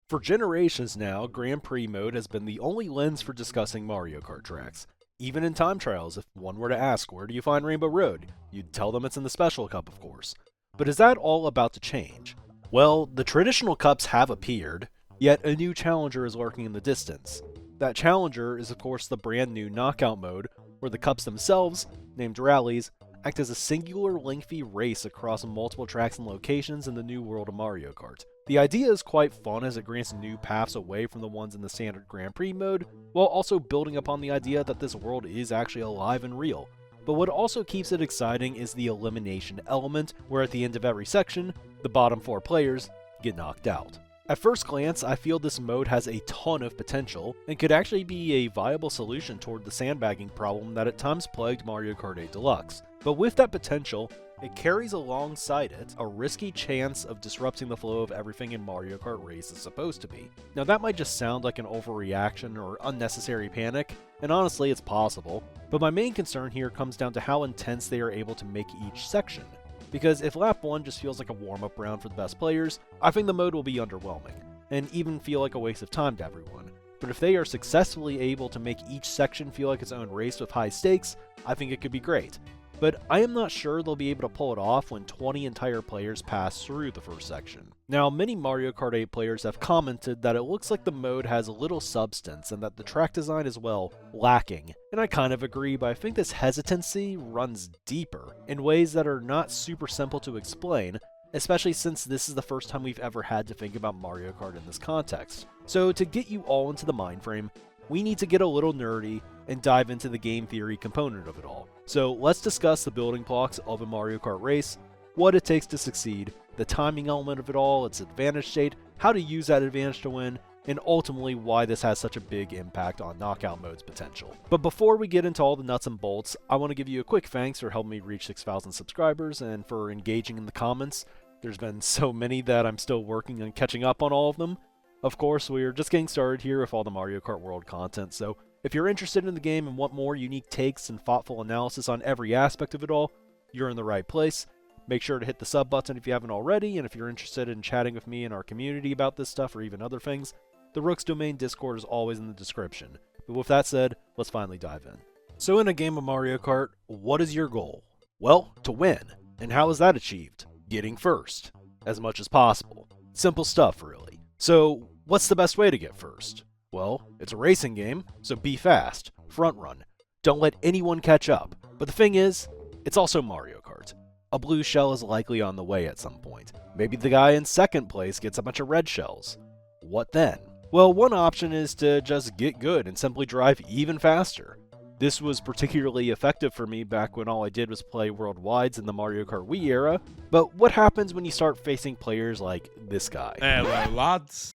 For generations now, Grand Prix mode has been the only lens for discussing Mario Kart tracks. Even in time trials, if one were to ask, where do you find Rainbow Road? You'd tell them it's in the Special Cup, of course. But is that all about to change? Well, the traditional cups have appeared, yet a new challenger is lurking in the distance. That challenger is, of course, the brand new knockout mode, where the cups themselves, named rallies, act as a singular lengthy race across multiple tracks and locations in the new world of Mario Kart. The idea is quite fun as it grants new paths away from the ones in the standard Grand Prix mode, while also building upon the idea that this world is actually alive and real. But what also keeps it exciting is the elimination element, where at the end of every section, the bottom 4 players get knocked out. At first glance, I feel this mode has a ton of potential, and could actually be a viable solution toward the sandbagging problem that at times plagued Mario Kart 8 Deluxe. But with that potential, it carries alongside it a risky chance of disrupting the flow of everything in Mario Kart Race is supposed to be. Now that might just sound like an overreaction or unnecessary panic, and honestly it's possible, but my main concern here comes down to how intense they are able to make each section. Because if lap 1 just feels like a warm-up round for the best players, I think the mode will be underwhelming, and even feel like a waste of time to everyone. But if they are successfully able to make each section feel like its own race with high stakes, I think it could be great. But I am not sure they'll be able to pull it off when 20 entire players pass through the first section. Now, many Mario Kart 8 players have commented that it looks like the mode has little substance and that the track design is, well, lacking. And I kind of agree, but I think this hesitancy runs deeper in ways that are not super simple to explain, especially since this is the first time we've ever had to think about Mario Kart in this context. So to get you all into the mind frame, we need to get a little nerdy and dive into the game theory component of it all. So let's discuss the building blocks of a Mario Kart race, what it takes to succeed, the timing element of it all, its advantage state, how to use that advantage to win, and ultimately why this has such a big impact on knockout mode's potential. But before we get into all the nuts and bolts, I want to give you a quick thanks for helping me reach 6,000 subscribers and for engaging in the comments. There's been so many that I'm still working on catching up on all of them. Of course, we're just getting started here with all the Mario Kart World content, so if you're interested in the game and want more unique takes and thoughtful analysis on every aspect of it all, you're in the right place. Make sure to hit the sub button if you haven't already, and if you're interested in chatting with me and our community about this stuff or even other things, the Rook's Domain Discord is always in the description. But with that said, let's finally dive in. So in a game of Mario Kart, what is your goal? Well, to win. And how is that achieved? Getting first, as much as possible. Simple stuff, really. So, what's the best way to get first? Well, it's a racing game, so be fast, front run. Don't let anyone catch up. But the thing is, it's also Mario Kart. A blue shell is likely on the way at some point. Maybe the guy in second place gets a bunch of red shells. What then? Well, one option is to just get good and simply drive even faster. This was particularly effective for me back when all I did was play worldwides in the Mario Kart Wii era, but what happens when you start facing players like this guy? Hello, lads.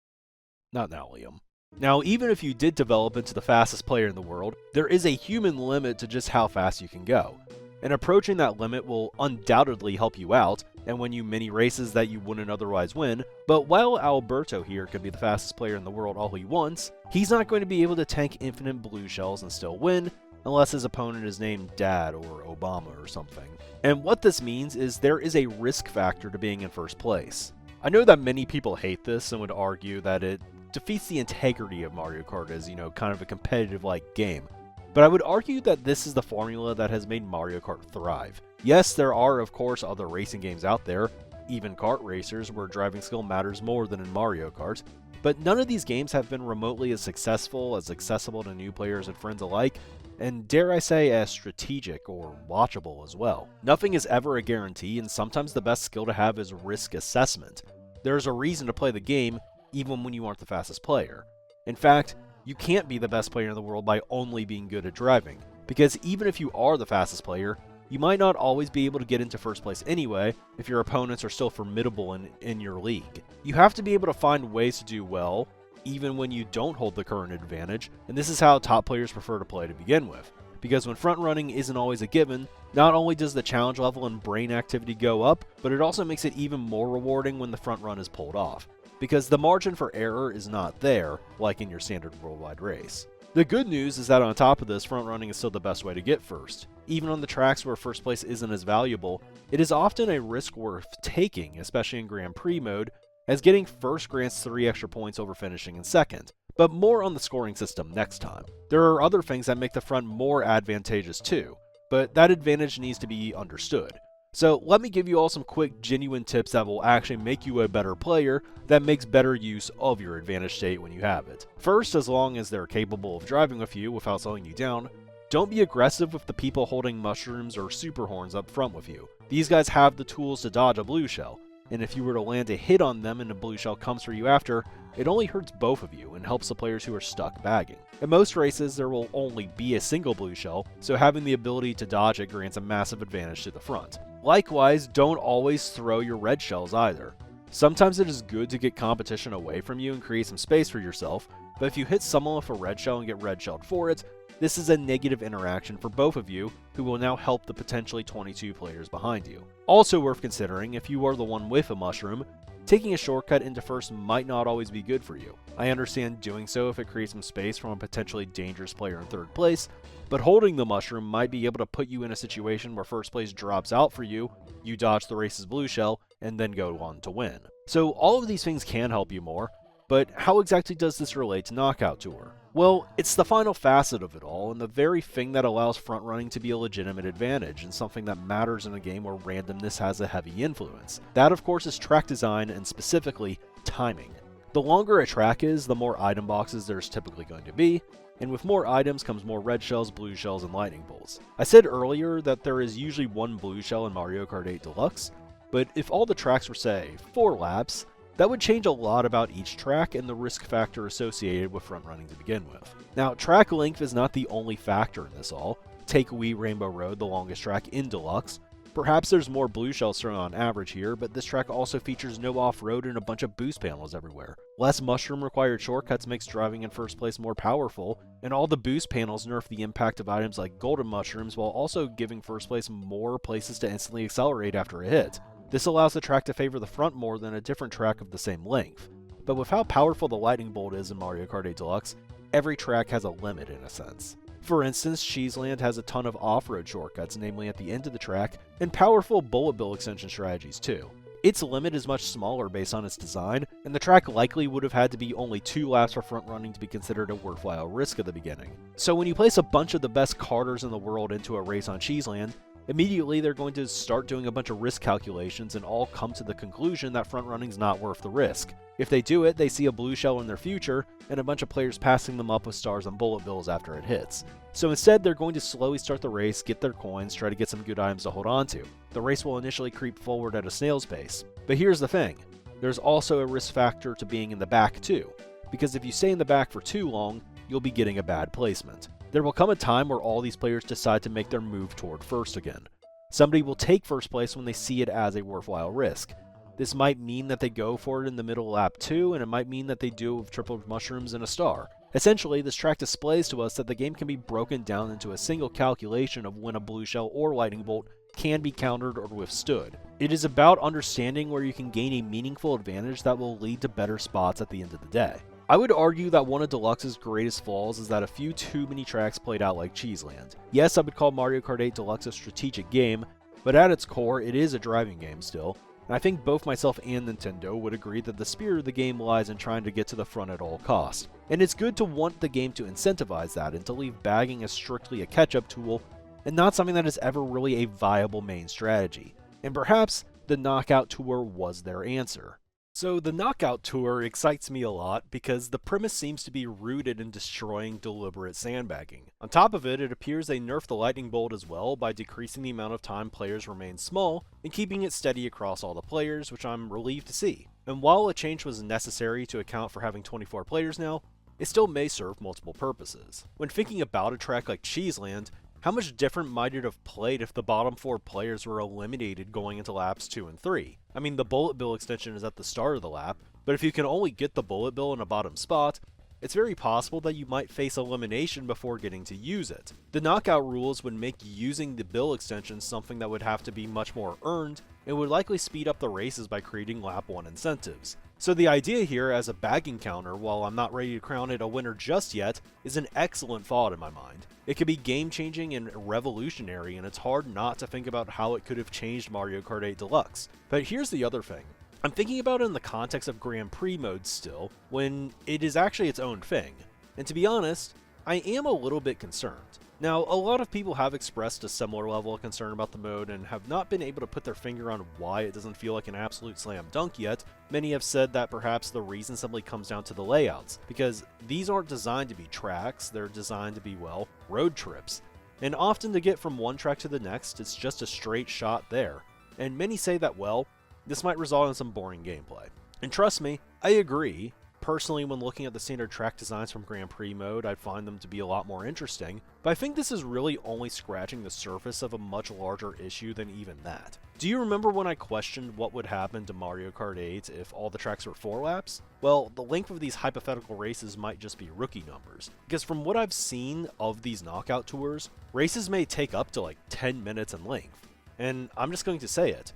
Not now, Liam. Now, even if you did develop into the fastest player in the world, there is a human limit to just how fast you can go. And approaching that limit will undoubtedly help you out, and win you many races that you wouldn't otherwise win, but while Alberto here could be the fastest player in the world all he wants, he's not going to be able to tank infinite blue shells and still win, unless his opponent is named Dad or Obama or something. And what this means is there is a risk factor to being in first place. I know that many people hate this and would argue that it defeats the integrity of Mario Kart as, kind of a competitive-like game. But I would argue that this is the formula that has made Mario Kart thrive. Yes, there are of course other racing games out there, even kart racers where driving skill matters more than in Mario Kart, but none of these games have been remotely as successful, as accessible to new players and friends alike, and dare I say as strategic or watchable as well. Nothing is ever a guarantee, and sometimes the best skill to have is risk assessment. There's a reason to play the game even when you aren't the fastest player. In fact, you can't be the best player in the world by only being good at driving, because even if you are the fastest player, you might not always be able to get into first place anyway if your opponents are still formidable in your league. You have to be able to find ways to do well, even when you don't hold the current advantage, and this is how top players prefer to play to begin with. Because when front running isn't always a given, not only does the challenge level and brain activity go up, but it also makes it even more rewarding when the front run is pulled off, because the margin for error is not there, like in your standard worldwide race. The good news is that on top of this, front running is still the best way to get first. Even on the tracks where first place isn't as valuable, it is often a risk worth taking, especially in Grand Prix mode, as getting first grants 3 extra points over finishing in second. But more on the scoring system next time. There are other things that make the front more advantageous too, but that advantage needs to be understood. So let me give you all some quick, genuine tips that will actually make you a better player that makes better use of your advantage state when you have it. First, as long as they're capable of driving with you without slowing you down, don't be aggressive with the people holding mushrooms or super horns up front with you. These guys have the tools to dodge a blue shell, and if you were to land a hit on them and a blue shell comes for you after, it only hurts both of you and helps the players who are stuck bagging. In most races, there will only be a single blue shell, so having the ability to dodge it grants a massive advantage to the front. Likewise, don't always throw your red shells either. Sometimes it is good to get competition away from you and create some space for yourself, but if you hit someone with a red shell and get red shelled for it, this is a negative interaction for both of you, who will now help the potentially 22 players behind you. Also worth considering, if you are the one with a mushroom, taking a shortcut into first might not always be good for you. I understand doing so if it creates some space from a potentially dangerous player in third place, but holding the mushroom might be able to put you in a situation where first place drops out for you, you dodge the race's blue shell, and then go on to win. So all of these things can help you more, but how exactly does this relate to Knockout Tour? Well, it's the final facet of it all, and the very thing that allows front running to be a legitimate advantage, and something that matters in a game where randomness has a heavy influence. That, of course, is track design, and specifically, timing. The longer a track is, the more item boxes there's typically going to be, and with more items comes more red shells, blue shells, and lightning bolts. I said earlier that there is usually one blue shell in Mario Kart 8 Deluxe, but if all the tracks were, say, 4 laps, that would change a lot about each track and the risk factor associated with front running to begin with. Now, track length is not the only factor in this all. Take Wii Rainbow Road, the longest track in Deluxe. Perhaps there's more blue shells thrown on average here, but this track also features no off-road and a bunch of boost panels everywhere. Less mushroom-required shortcuts makes driving in first place more powerful, and all the boost panels nerf the impact of items like golden mushrooms while also giving first place more places to instantly accelerate after a hit. This allows the track to favor the front more than a different track of the same length. But with how powerful the lightning bolt is in Mario Kart 8 Deluxe, every track has a limit in a sense. For instance, Cheeseland has a ton of off-road shortcuts, namely at the end of the track, and powerful bullet bill extension strategies too. Its limit is much smaller based on its design, and the track likely would have had to be only 2 laps for front running to be considered a worthwhile risk at the beginning. So when you place a bunch of the best karters in the world into a race on Cheeseland, immediately they're going to start doing a bunch of risk calculations and all come to the conclusion that front running's not worth the risk. If they do it, they see a blue shell in their future, and a bunch of players passing them up with stars and bullet bills after it hits. So instead, they're going to slowly start the race, get their coins, try to get some good items to hold on to. The race will initially creep forward at a snail's pace. But here's the thing, there's also a risk factor to being in the back too, because if you stay in the back for too long, you'll be getting a bad placement. There will come a time where all these players decide to make their move toward first again. Somebody will take first place when they see it as a worthwhile risk. This might mean that they go for it in the middle of lap 2, and it might mean that they do it with triple mushrooms and a star. Essentially, this track displays to us that the game can be broken down into a single calculation of when a blue shell or lightning bolt can be countered or withstood. It is about understanding where you can gain a meaningful advantage that will lead to better spots at the end of the day. I would argue that one of Deluxe's greatest flaws is that a few too many tracks played out like Cheeseland. Yes, I would call Mario Kart 8 Deluxe a strategic game, but at its core, it is a driving game still, and I think both myself and Nintendo would agree that the spirit of the game lies in trying to get to the front at all costs. And it's good to want the game to incentivize that and to leave bagging as strictly a catch-up tool and not something that is ever really a viable main strategy. And perhaps the Knockout Tour was their answer. So the Knockout Tour excites me a lot because the premise seems to be rooted in destroying deliberate sandbagging. On top of it, it appears they nerfed the lightning bolt as well by decreasing the amount of time players remain small and keeping it steady across all the players, which I'm relieved to see. And while a change was necessary to account for having 24 players now, it still may serve multiple purposes. When thinking about a track like Cheeseland, how much different might it have played if the bottom 4 players were eliminated going into laps 2 and 3? I mean, the bullet bill extension is at the start of the lap, but if you can only get the bullet bill in a bottom spot, it's very possible that you might face elimination before getting to use it. The knockout rules would make using the bill extension something that would have to be much more earned, and would likely speed up the races by creating lap 1 incentives. So the idea here as a bagging counter, while I'm not ready to crown it a winner just yet, is an excellent thought in my mind. It could be game-changing and revolutionary, and it's hard not to think about how it could have changed Mario Kart 8 Deluxe. But here's the other thing. I'm thinking about it in the context of Grand Prix mode still, when it is actually its own thing. And to be honest, I am a little bit concerned. Now, a lot of people have expressed a similar level of concern about the mode and have not been able to put their finger on why it doesn't feel like an absolute slam dunk yet. Many have said that perhaps the reason simply comes down to the layouts, because these aren't designed to be tracks, they're designed to be, well, road trips. And often to get from one track to the next, it's just a straight shot there. And many say that, well, this might result in some boring gameplay. And trust me, I agree. Personally, when looking at the standard track designs from Grand Prix mode, I'd find them to be a lot more interesting, but I think this is really only scratching the surface of a much larger issue than even that. Do you remember when I questioned what would happen to Mario Kart 8 if all the tracks were 4 laps? Well, the length of these hypothetical races might just be rookie numbers, because from what I've seen of these knockout tours, races may take up to like 10 minutes in length. And I'm just going to say it,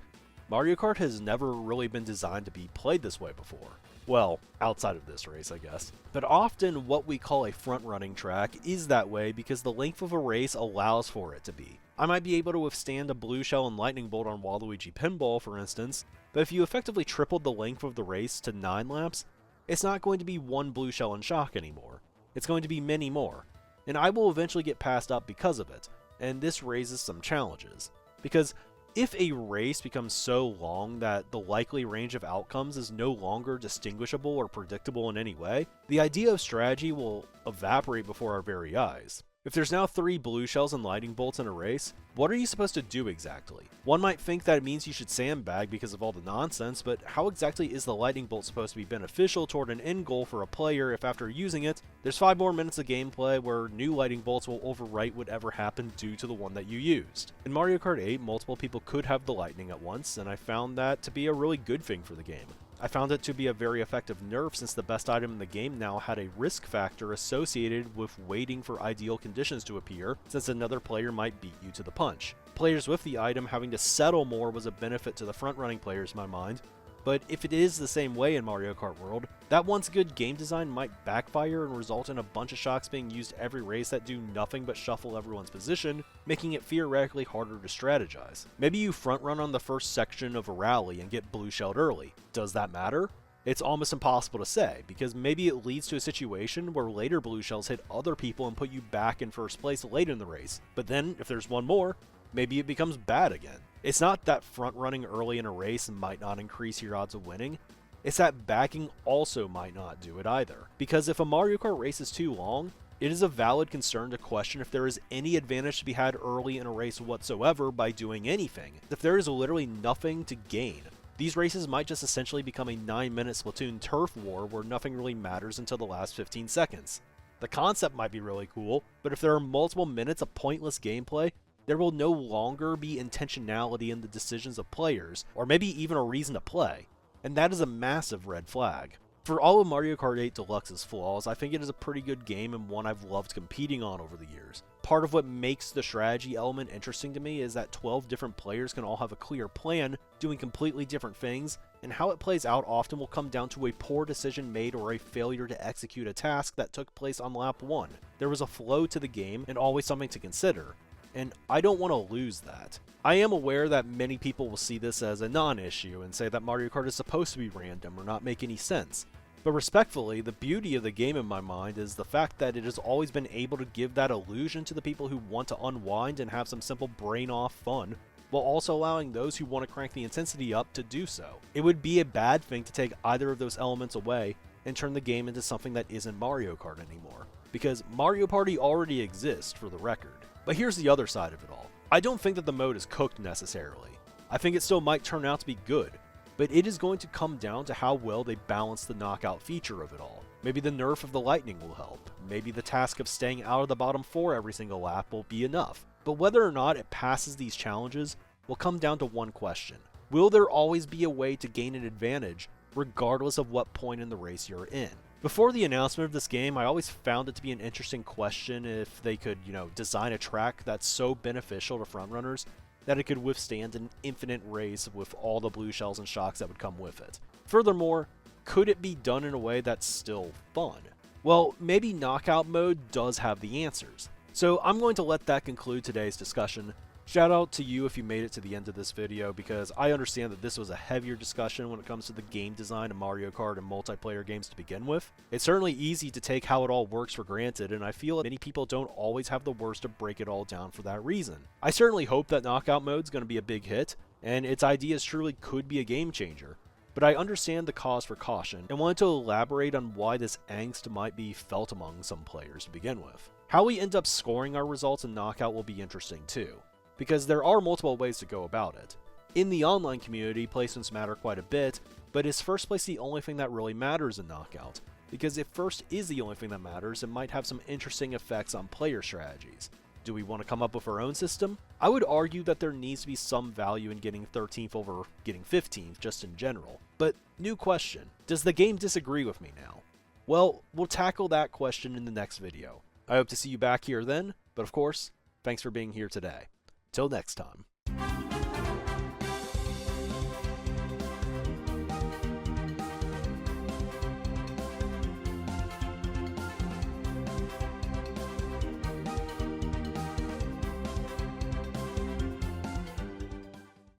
Mario Kart has never really been designed to be played this way before. Well, outside of this race, I guess. But often what we call a front-running track is that way because the length of a race allows for it to be. I might be able to withstand a blue shell and lightning bolt on Waluigi Pinball, for instance, but if you effectively tripled the length of the race to 9 laps, it's not going to be one blue shell and shock anymore. It's going to be many more. And I will eventually get passed up because of it, and this raises some challenges. Because if a race becomes so long that the likely range of outcomes is no longer distinguishable or predictable in any way, the idea of strategy will evaporate before our very eyes. If there's now 3 blue shells and lightning bolts in a race, what are you supposed to do exactly? One might think that it means you should sandbag because of all the nonsense, but how exactly is the lightning bolt supposed to be beneficial toward an end goal for a player if after using it, there's 5 more minutes of gameplay where new lightning bolts will overwrite whatever happened due to the one that you used? In Mario Kart 8, multiple people could have the lightning at once, and I found that to be a really good thing for the game. I found it to be a very effective nerf since the best item in the game now had a risk factor associated with waiting for ideal conditions to appear, since another player might beat you to the punch. Players with the item having to settle more was a benefit to the front-running players in my mind, but if it is the same way in Mario Kart World, that once good game design might backfire and result in a bunch of shocks being used every race that do nothing but shuffle everyone's position, making it theoretically harder to strategize. Maybe you front run on the first section of a rally and get blue shelled early. Does that matter? It's almost impossible to say, because maybe it leads to a situation where later blue shells hit other people and put you back in first place late in the race, but then, if there's one more, maybe it becomes bad again. It's not that front-running early in a race might not increase your odds of winning, it's that backing also might not do it either. Because if a Mario Kart race is too long, it is a valid concern to question if there is any advantage to be had early in a race whatsoever by doing anything. If there is literally nothing to gain, these races might just essentially become a 9-minute Splatoon turf war where nothing really matters until the last 15 seconds. The concept might be really cool, but if there are multiple minutes of pointless gameplay, there will no longer be intentionality in the decisions of players, or maybe even a reason to play, and that is a massive red flag. For all of Mario Kart 8 Deluxe's flaws, I think it is a pretty good game and one I've loved competing on over the years. Part of what makes the strategy element interesting to me is that 12 different players can all have a clear plan, doing completely different things, and how it plays out often will come down to a poor decision made or a failure to execute a task that took place on lap 1. There was a flow to the game and always something to consider, and I don't want to lose that. I am aware that many people will see this as a non-issue and say that Mario Kart is supposed to be random or not make any sense. But respectfully, the beauty of the game in my mind is the fact that it has always been able to give that illusion to the people who want to unwind and have some simple brain-off fun, while also allowing those who want to crank the intensity up to do so. It would be a bad thing to take either of those elements away and turn the game into something that isn't Mario Kart anymore, because Mario Party already exists, for the record. But here's the other side of it all. I don't think that the mode is cooked necessarily. I think it still might turn out to be good, but it is going to come down to how well they balance the knockout feature of it all. Maybe the nerf of the lightning will help. Maybe the task of staying out of the bottom 4 every single lap will be enough. But whether or not it passes these challenges will come down to one question. Will there always be a way to gain an advantage, regardless of what point in the race you're in? Before the announcement of this game, I always found it to be an interesting question if they could, design a track that's so beneficial to frontrunners that it could withstand an infinite race with all the blue shells and shocks that would come with it. Furthermore, could it be done in a way that's still fun? Well, maybe knockout mode does have the answers. So I'm going to let that conclude today's discussion. Shout out to you if you made it to the end of this video, because I understand that this was a heavier discussion when it comes to the game design of Mario Kart and multiplayer games to begin with. It's certainly easy to take how it all works for granted, and I feel that many people don't always have the words to break it all down for that reason. I certainly hope that Knockout Mode's going to be a big hit, and its ideas truly could be a game changer. But I understand the cause for caution, and wanted to elaborate on why this angst might be felt among some players to begin with. How we end up scoring our results in Knockout will be interesting too, because there are multiple ways to go about it. In the online community, placements matter quite a bit, but is first place the only thing that really matters in Knockout? Because if first is the only thing that matters, it might have some interesting effects on player strategies. Do we want to come up with our own system? I would argue that there needs to be some value in getting 13th over getting 15th, just in general. But, new question, does the game disagree with me now? Well, we'll tackle that question in the next video. I hope to see you back here then, but of course, thanks for being here today. Till next time.